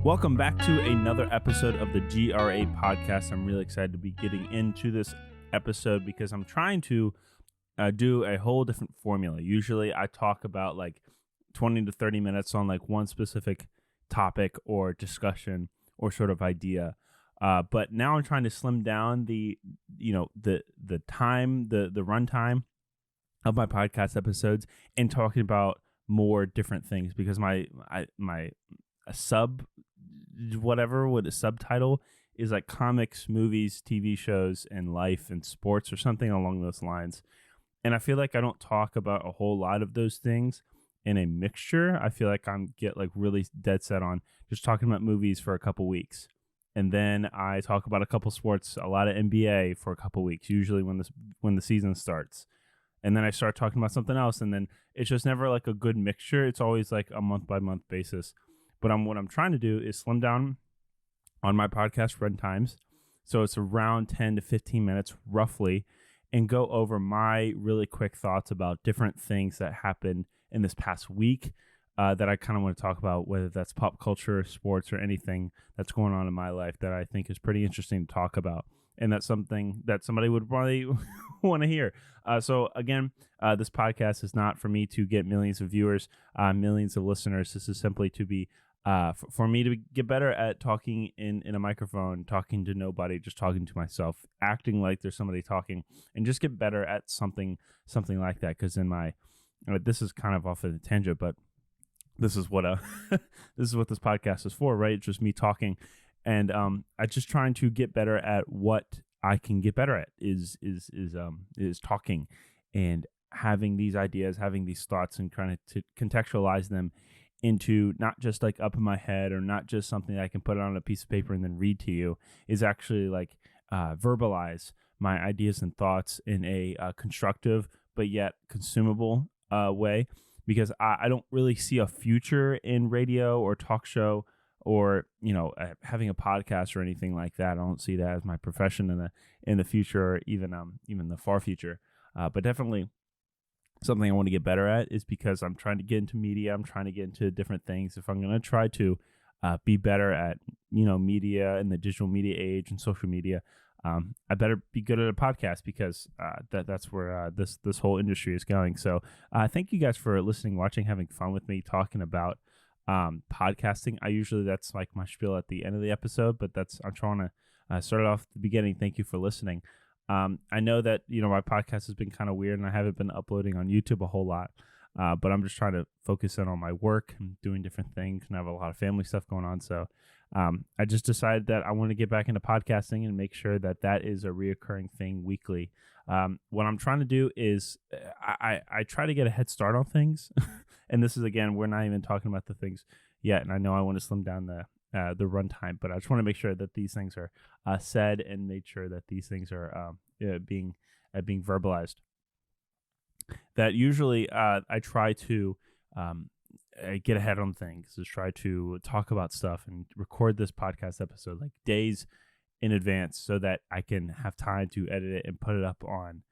Welcome back to another episode of the GRA podcast. I'm really excited to be getting into this episode because I'm trying to do a whole different formula. Usually I talk about like 20 to 30 minutes on like one specific topic or discussion or sort of idea. But now I'm trying to slim down the time, the runtime of my podcast episodes and talking about more different things because my subtitle is like comics, movies, TV shows, and life and sports or something along those lines. And I feel like I don't talk about a whole lot of those things in a mixture. I feel like I'm get like really dead set on just talking about movies for a couple weeks. And then I talk about a couple sports, a lot of NBA for a couple weeks, usually when the season starts. And then I start talking about something else, and then it's just never like a good mixture. It's always like a month by month basis. But what I'm trying to do is slim down on my podcast run times. So it's around 10 to 15 minutes roughly, and go over my really quick thoughts about different things that happened in this past week that I kind of want to talk about, whether that's pop culture, sports, or anything that's going on in my life that I think is pretty interesting to talk about. And that's something that somebody would probably want to hear. So again, this podcast is not for me to get millions of viewers, millions of listeners. This is simply to be for me to get better at talking in a microphone, talking to nobody, just talking to myself, acting like there's somebody talking, and just get better at something like that. Because this is kind of off of a tangent, but this is what this podcast is for, right? It's just me talking, and I just trying to get better at what I can get better at is talking and having these ideas, having these thoughts, and trying to contextualize them into not just like up in my head or not just something that I can put on a piece of paper and then read to you, is actually like verbalize my ideas and thoughts in a constructive but yet consumable way, because I don't really see a future in radio or talk show or having a podcast or anything like that. I don't see that as my profession in the future, or even the far future, but definitely something I want to get better at, is because I'm trying to get into media. I'm trying to get into different things. If I'm going to try to be better at, media and the digital media age and social media, I better be good at a podcast, because that's where this whole industry is going. So thank you guys for listening, watching, having fun with me talking about podcasting. That's like my spiel at the end of the episode, but I'm trying to start it off at the beginning. Thank you for listening. I know that, my podcast has been kind of weird and I haven't been uploading on YouTube a whole lot, but I'm just trying to focus in on my work and doing different things, and I have a lot of family stuff going on. So I just decided that I want to get back into podcasting and make sure that is a reoccurring thing weekly. What I'm trying to do is I try to get a head start on things. And this is, again, we're not even talking about the things yet. And I know I want to slim down the runtime, but I just want to make sure that these things are said and made sure that these things are being verbalized. That usually I try to get ahead on things, is try to talk about stuff and record this podcast episode like days in advance, so that I can have time to edit it and put it up on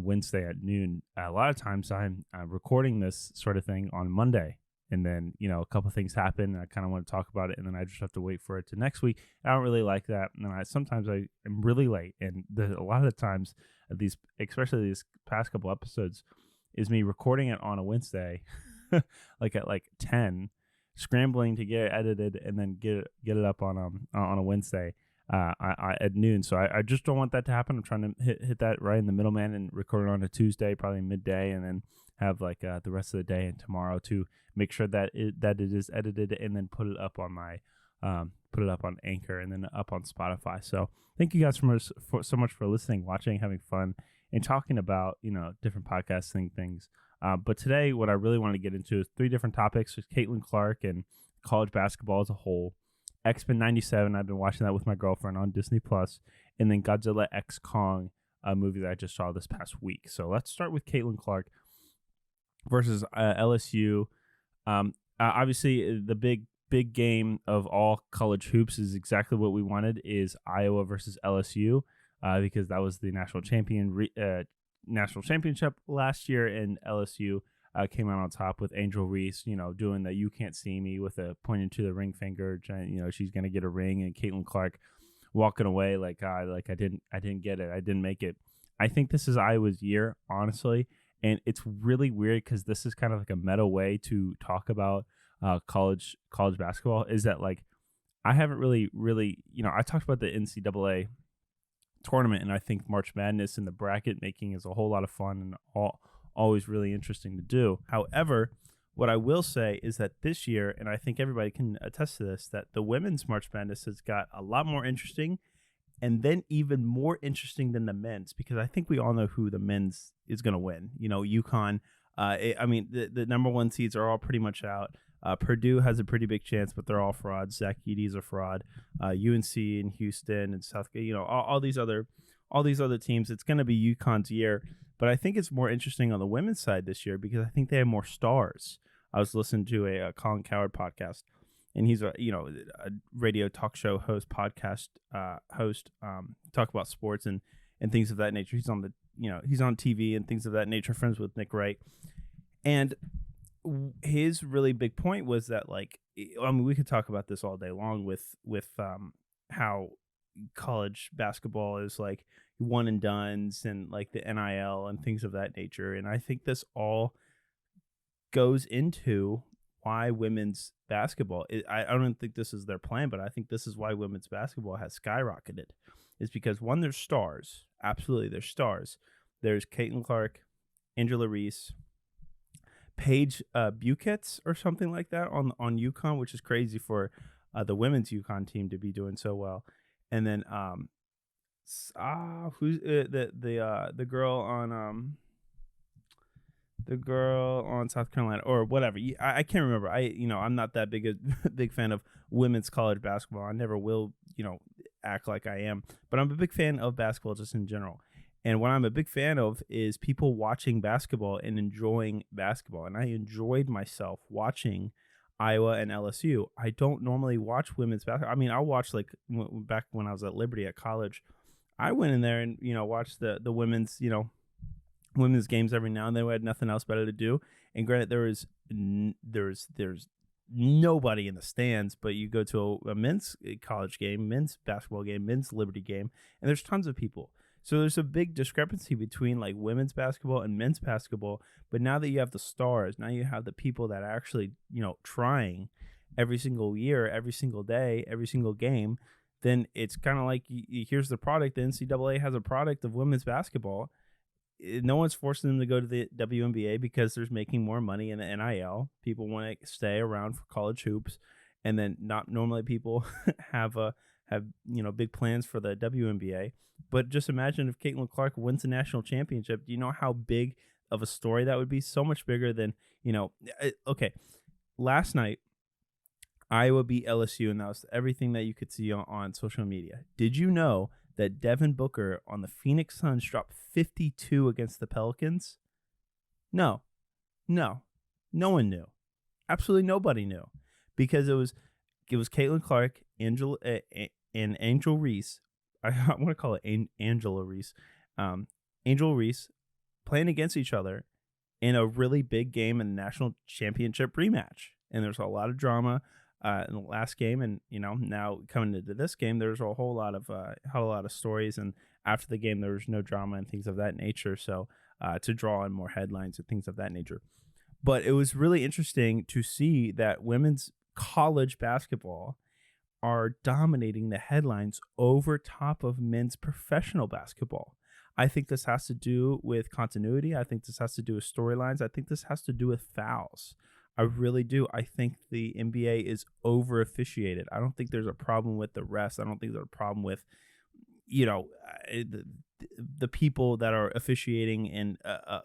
Wednesday at noon. A lot of times I'm recording this sort of thing on Monday. And then, a couple things happen, and I kind of want to talk about it, and then I just have to wait for it to next week. I don't really like that. And sometimes I am really late. And a lot of the times, especially these past couple episodes, is me recording it on a Wednesday, like at 10, scrambling to get it edited and then get it up on a Wednesday at noon. So I just don't want that to happen. I'm trying to hit that right in the middle, man, and record it on a Tuesday, probably midday, and then have the rest of the day and tomorrow to make sure that it is edited, and then put it up on Anchor, and then up on Spotify. So thank you guys so much for listening, watching, having fun, and talking about different podcasting things. But today, what I really want to get into is 3 different topics: with Caitlin Clark and college basketball as a whole, X-Men '97. I've been watching that with my girlfriend on Disney Plus, and then Godzilla X Kong, a movie that I just saw this past week. So let's start with Caitlin Clark versus LSU. Obviously, the big game of all college hoops is exactly what we wanted, is Iowa versus LSU, because that was the national championship last year, and LSU came out on top with Angel Reese, doing the "you can't see me" with a pointing to the ring finger. She's gonna get a ring, and Caitlin Clark walking away like, I didn't get it, I didn't make it. I think this is Iowa's year, honestly, and it's really weird because this is kind of like a meta way to talk about college basketball. Is that like I haven't really, I talked about the NCAA tournament, and I think March Madness and the bracket making is a whole lot of fun and always really interesting to do. However, what I will say is that this year, and I think everybody can attest to this, that the women's March Madness has got a lot more interesting, and then even more interesting than the men's, because I think we all know who the men's is going to win. UConn. The number one seeds are all pretty much out. Purdue has a pretty big chance, but they're all frauds. Zach Edey's a fraud. UNC and Houston and South, all these other teams. It's going to be UConn's year, but I think it's more interesting on the women's side this year because I think they have more stars. I was listening to a Colin Cowherd podcast, and he's a radio talk show host, podcast host, talk about sports and things of that nature. He's on he's on TV and things of that nature. Friends with Nick Wright, and his really big point was that, like, we could talk about this all day long with how college basketball is like one and dones and like the NIL and things of that nature. And I think this all goes into why women's basketball, I don't think this is their plan, but I think this is why women's basketball has skyrocketed. Is because, one, there's stars. Absolutely, there's stars. There's Caitlin Clark, Angela Reese, Paige Buchitz or something like that on UConn, which is crazy for the women's UConn team to be doing so well. And then who's the girl on South Carolina or whatever. I can't remember. I'm not that big fan of women's college basketball. I never will act like I am, but I'm a big fan of basketball just in general. And what I'm a big fan of is people watching basketball and enjoying basketball. And I enjoyed myself watching Iowa and LSU. I don't normally watch women's basketball. I mean, I'll watch, like, back when I was at Liberty at college, I went in there and, watched the women's, women's games every now and then. We had nothing else better to do. And granted, there's nobody in the stands, but you go to a men's college game, men's basketball game, men's Liberty game, and there's tons of people. So there's a big discrepancy between like women's basketball and men's basketball. But now that you have the stars, now you have the people that are actually, trying every single year, every single day, every single game, then it's kind of like, here's the product. The NCAA has a product of women's basketball. No one's forcing them to go to the WNBA because there's making more money in the NIL. People want to stay around for college hoops. And then not normally people have big plans for the WNBA. But just imagine if Caitlin Clark wins the national championship. Do you know how big of a story that would be? So much bigger than, okay. Last night, Iowa beat LSU, and that was everything that you could see on social media. Did you know that Devin Booker on the Phoenix Suns dropped 52 against the Pelicans? No one knew. Absolutely nobody knew, because it was Caitlin Clark, and Angel Reese. I want to call it Angela Reese. Angel Reese playing against each other in a really big game in the national championship rematch. And there's a lot of drama in the last game, and now coming into this game, there's a whole lot of stories. And after the game, there was no drama and things of that nature. So to draw in more headlines and things of that nature. But it was really interesting to see that women's college basketball are dominating the headlines over top of men's professional basketball. I think this has to do with continuity. I think this has to do with storylines. I think this has to do with fouls. I really do. I think the NBA is over officiated. I don't think there's a problem with the refs. I don't think there's a problem with, the people that are officiating and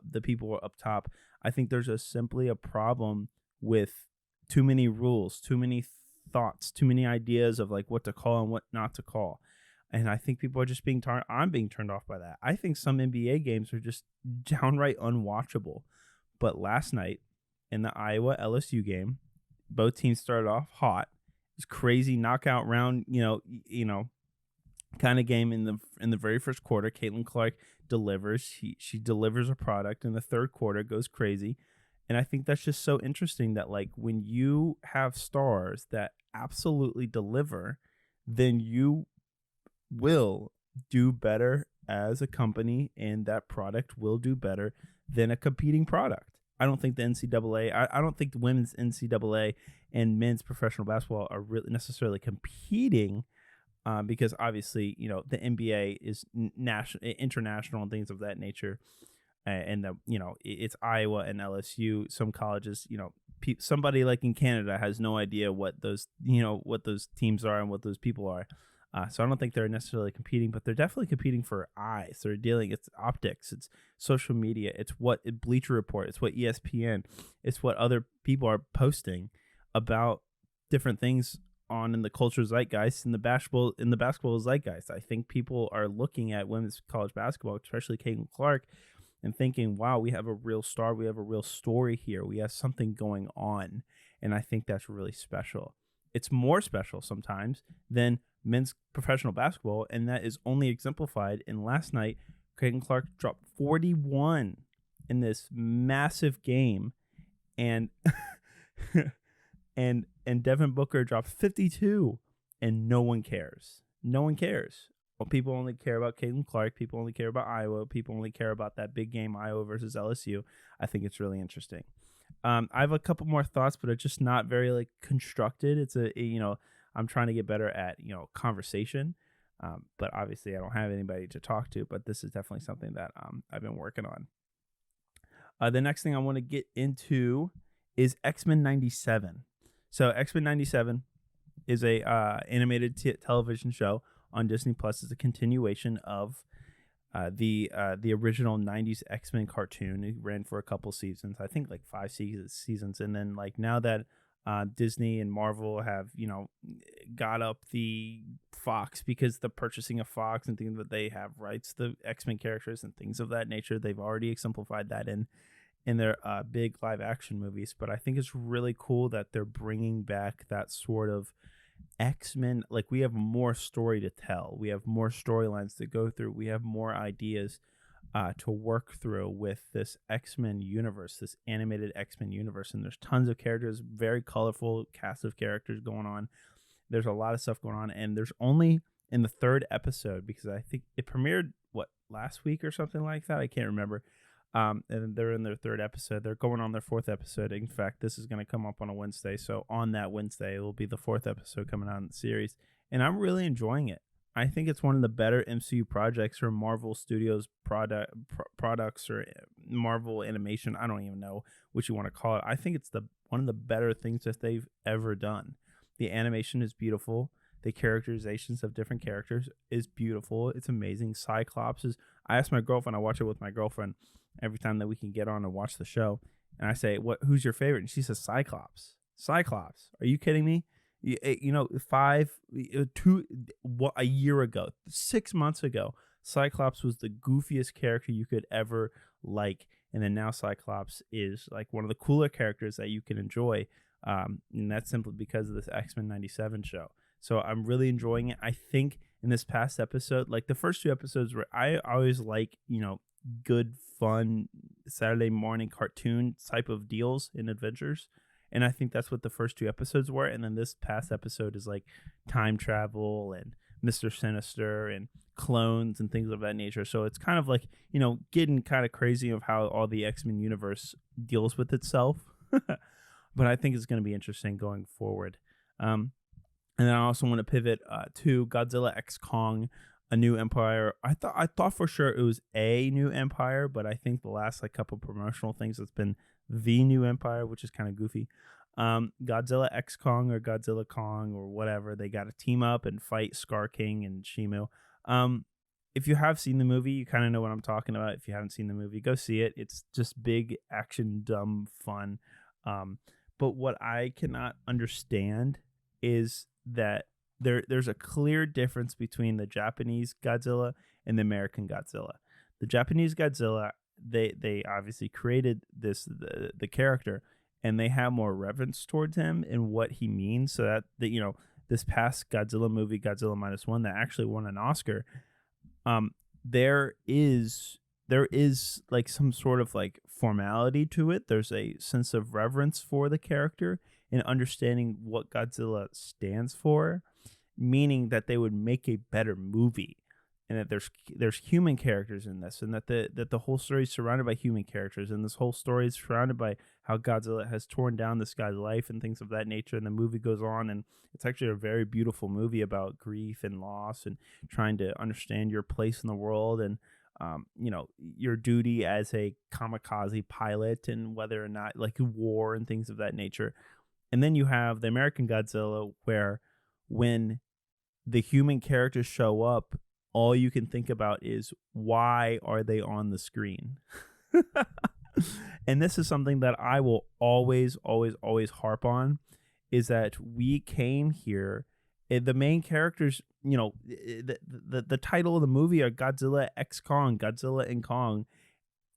the people up top. I think there's simply a problem with too many rules, too many thoughts, too many ideas of like what to call and what not to call. And I think people are just I'm being turned off by that. I think some NBA games are just downright unwatchable. But last night in the Iowa LSU game, both teams started off hot. It was crazy knockout round, kind of game in the very first quarter. Caitlin Clark delivers. She delivers a product. In the third quarter, goes crazy. And I think that's just so interesting that like when you have stars that absolutely deliver, then you will do better as a company, and that product will do better than a competing product. I don't think the NCAA, I don't think the women's NCAA and men's professional basketball are really necessarily competing, because obviously, the NBA is national, international, and things of that nature. And it's Iowa and LSU. Some colleges, somebody like in Canada has no idea what those teams are and what those people are. So I don't think they're necessarily competing, but they're definitely competing for eyes. They're dealing. It's optics. It's social media. It's what Bleacher Report. It's what ESPN. It's what other people are posting about different things on in the culture zeitgeist, in the basketball zeitgeist. I think people are looking at women's college basketball, especially Caitlin Clark, and thinking, wow, we have a real star. We have a real story here. We have something going on. And I think that's really special. It's more special sometimes than men's professional basketball, and that is only exemplified in last night. Caitlin Clark dropped 41 in this massive game, and and Devin Booker dropped 52, and no one cares. No one cares. Well, people only care about Caitlin Clark. People only care about Iowa. People only care about that big game, Iowa versus LSU. I think it's really interesting. I have a couple more thoughts, but it's just not very like constructed. I'm trying to get better at conversation, but obviously I don't have anybody to talk to. But this is definitely something that I've been working on. The next thing I want to get into is X-Men 97. So X-Men 97 is a animated television show on Disney Plus. It's a continuation of the original 90s X-Men cartoon. It ran for a couple seasons, I think like 5 seasons. And then like now that Disney and Marvel have, got up the Fox, because the purchasing of Fox and things that they have rights to the X-Men characters and things of that nature, they've already exemplified that in their big live action movies. But I think it's really cool that they're bringing back that sort of X-Men. Like, we have more story to tell. We have more storylines to go through. We have more ideas to work through with this X-Men universe, this animated X-Men universe. And there's tons of characters, very colorful cast of characters going on. There's a lot of stuff going on. And there's only in the 3rd episode, because I think it premiered, last week or something like that? I can't remember. And they're in their 3rd episode. They're going on their 4th episode. In fact, this is going to come up on a Wednesday. So on that Wednesday, it will be the 4th episode coming out in the series. And I'm really enjoying it. I think it's one of the better MCU projects, or Marvel Studios products, or Marvel Animation. I don't even know what you want to call it. I think it's one of the better things that they've ever done. The animation is beautiful. The characterizations of different characters is beautiful. It's amazing. Cyclops is... I asked my girlfriend, I watch it with my girlfriend every time that we can get on and watch the show. And I say, who's your favorite? And she says, Cyclops. Cyclops. Are you kidding me? A year ago, 6 months ago, Cyclops was the goofiest character you could ever like. And then now Cyclops is like one of the cooler characters that you can enjoy. And that's simply because of this X-Men 97 show. So I'm really enjoying it. I think in this past episode, like the first 2 episodes were, I always like, good, fun Saturday morning cartoon type of deals and adventures. And I think that's what the first 2 episodes were. And then this past episode is like time travel and Mr. Sinister and clones and things of that nature. So it's kind of like, getting kind of crazy of how all the X-Men universe deals with itself. But I think it's going to be interesting going forward. And then I also want to pivot to Godzilla X Kong, A New Empire. I thought for sure it was A New Empire, but I think the last couple promotional things, it's been The New Empire, which is kind of goofy. Godzilla X Kong, or Godzilla Kong, or whatever. They got to team up and fight Scar King and Shimu. If you have seen the movie, you kind of know what I'm talking about. If you haven't seen the movie, go see it. It's just big action, dumb fun. But what I cannot understand is that there's a clear difference between the Japanese Godzilla and the American Godzilla. The Japanese Godzilla, they obviously created the character, and they have more reverence towards him and what he means. So that this past Godzilla movie, Godzilla -1, that actually won an Oscar, there is there is like some sort of like formality to it. There's a sense of reverence for the character and understanding what Godzilla stands for, meaning that they would make a better movie, and that there's human characters in this, and that the whole story is surrounded by human characters, and this whole story is surrounded by how Godzilla has torn down this guy's life and things of that nature. And the movie goes on, and it's actually a very beautiful movie about grief and loss and trying to understand your place in the world, and your duty as a kamikaze pilot, and whether or not like war and things of that nature. And then you have the American Godzilla, where when the human characters show up, all you can think about is, why are they on the screen? And this is something that I will always, always, always harp on, is that we came here. The main characters, the title of the movie are Godzilla X Kong, Godzilla and Kong.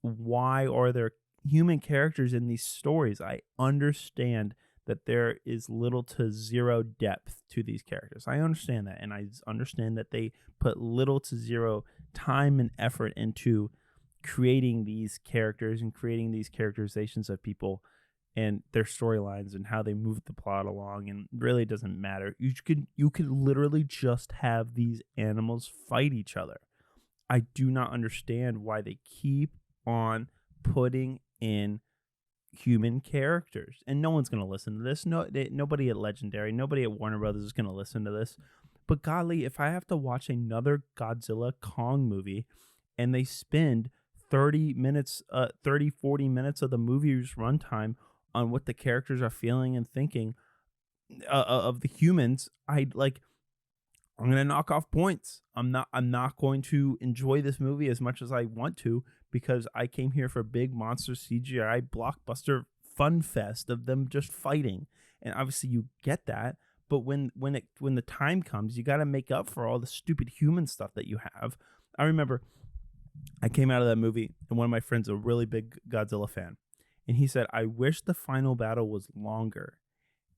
Why are there human characters in these stories? I understand that there is little to zero depth to these characters. I understand that, and I understand that they put little to zero time and effort into creating these characters and creating these characterizations of people and their storylines and how they move the plot along, and really doesn't matter. You could literally just have these animals fight each other. I do not understand why they keep on putting in human characters, and no one's going to listen to this. Nobody at Legendary, nobody at Warner Brothers is going to listen to this. But golly, if I have to watch another Godzilla Kong movie and they spend 40 minutes of the movie's runtime on what the characters are feeling and thinking of the humans, I'm gonna knock off points. I'm not going to enjoy this movie as much as I want to, because I came here for big monster CGI blockbuster fun fest of them just fighting. And obviously you get that, but when the time comes, you got to make up for all the stupid human stuff that you have. I remember I came out of that movie, and one of my friends, a really big Godzilla fan, and he said, "I wish the final battle was longer."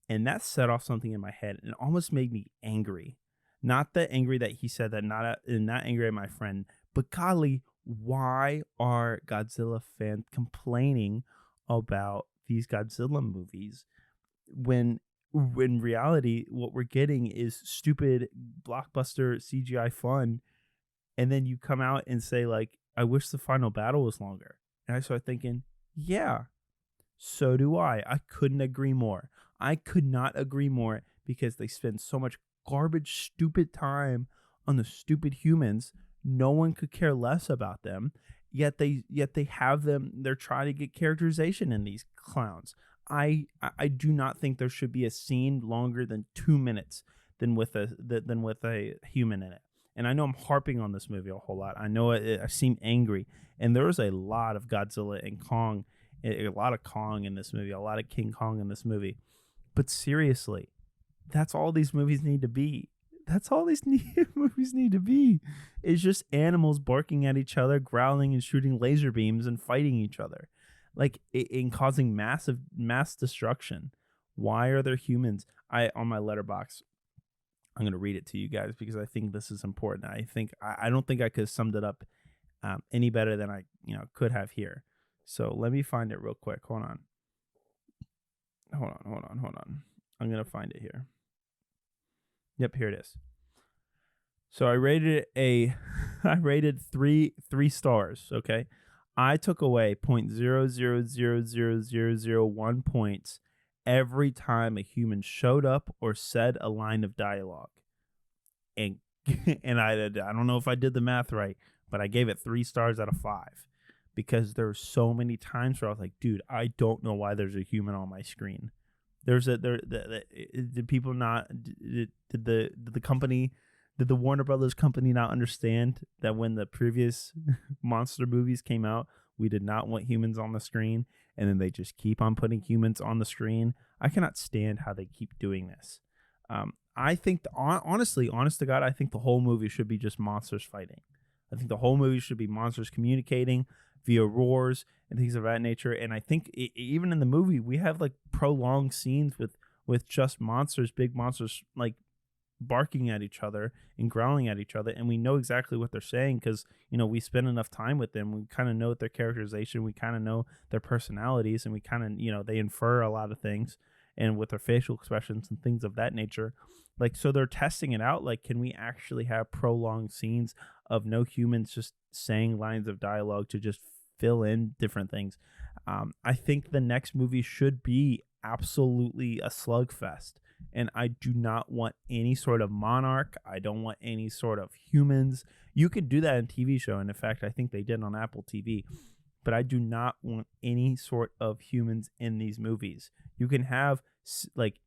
And that set off something in my head, and it almost made me angry. Not that angry that he said that, not angry at my friend, but golly, why are Godzilla fans complaining about these Godzilla movies when in reality what we're getting is stupid blockbuster CGI fun? And then you come out and say, like, I wish the final battle was longer. And I started thinking, yeah, so do I. I couldn't agree more. I could not agree more, because they spend so much garbage, stupid time on the stupid humans. No one could care less about them. Yet they have them. They're trying to get characterization in these clowns. I do not think there should be a scene longer than 2 minutes than with a human in it. And I know I'm harping on this movie a whole lot. I know I seem angry, and there is a lot of Godzilla and Kong, a lot of Kong in this movie, a lot of King Kong in this movie. But seriously, that's all these movies need to be. That's all these movies need to be. It's just animals barking at each other, growling and shooting laser beams and fighting each other, like in causing mass destruction. Why are there humans? On my letterbox, I'm going to read it to you guys because I think this is important. I don't think I could have summed it up any better than I could have here. So let me find it real quick. Hold on. I'm going to find it here. Yep, here it is. So I rated it 3 stars, okay? I took away 0.0000001 points every time a human showed up or said a line of dialogue. And I don't know if I did the math right, but I gave it 3 stars out of 5 because there were so many times where I was like, dude, I don't know why there's a human on my screen. Did people not, did the company, did the Warner Brothers company not understand that when the previous monster movies came out, we did not want humans on the screen, and then they just keep on putting humans on the screen? I cannot stand how they keep doing this. I think, honest to God, I think the whole movie should be just monsters fighting. I think the whole movie should be monsters communicating via roars and things of that nature. And I think even in the movie, we have like prolonged scenes with just monsters, big monsters, like barking at each other and growling at each other, and we know exactly what they're saying because, we spend enough time with them. We kind of know their characterization, we kind of know their personalities, and we kind of, they infer a lot of things, and with their facial expressions and things of that nature. Like, so they're testing it out. Like, can we actually have prolonged scenes of no humans just saying lines of dialogue to just fill in different things? I think the next movie should be absolutely a slugfest. And I do not want any sort of monarch. I don't want any sort of humans. You could do that in TV show. And in fact, I think they did on Apple TV. But I do not want any sort of humans in these movies. You can have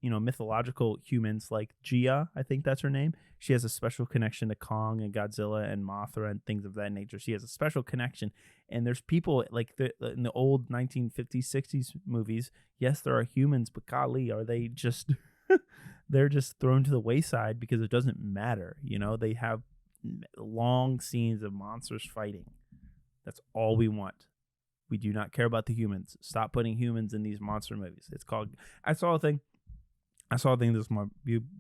mythological humans like Gia, I think that's her name. She has a special connection to Kong and Godzilla and Mothra and things of that nature. She has a special connection. And there's people like in the old 1950s, 60s movies. Yes, there are humans, but golly, are they just they're just thrown to the wayside because it doesn't matter. They have long scenes of monsters fighting. That's all we want. We do not care about the humans. Stop putting humans in these monster movies. It's called. I saw a thing. This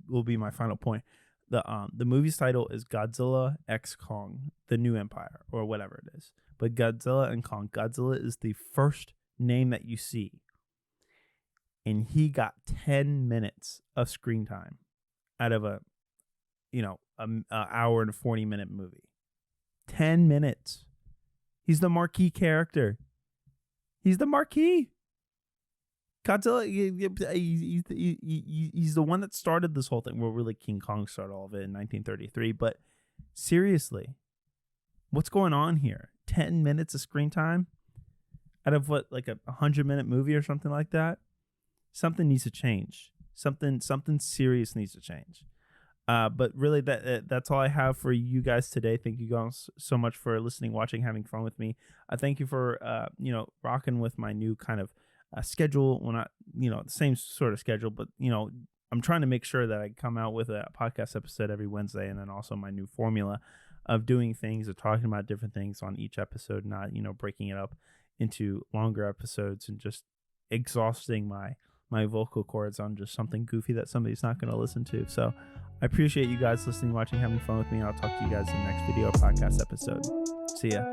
will be my final point. The movie's title is Godzilla X Kong: The New Empire, or whatever it is. But Godzilla and Kong. Godzilla is the first name that you see, and he got 10 minutes of screen time out of a hour and 40-minute movie. 10 minutes. He's the marquee character. He's the marquee. Godzilla, he's the one that started this whole thing. Well, really, King Kong started all of it in 1933. But seriously, what's going on here? 10 minutes of screen time out of what, like a 100-minute movie or something like that? Something needs to change. Something serious needs to change. But really, that's all I have for you guys today. Thank you guys so much for listening, watching, having fun with me. I thank you for rocking with my new kind of schedule. Well, not the same sort of schedule, but I'm trying to make sure that I come out with a podcast episode every Wednesday, and then also my new formula of doing things or talking about different things on each episode, not breaking it up into longer episodes and just exhausting my vocal cords on just something goofy that somebody's not going to listen to. So I appreciate you guys listening, watching, having fun with me, and I'll talk to you guys in the next video or podcast episode. See ya.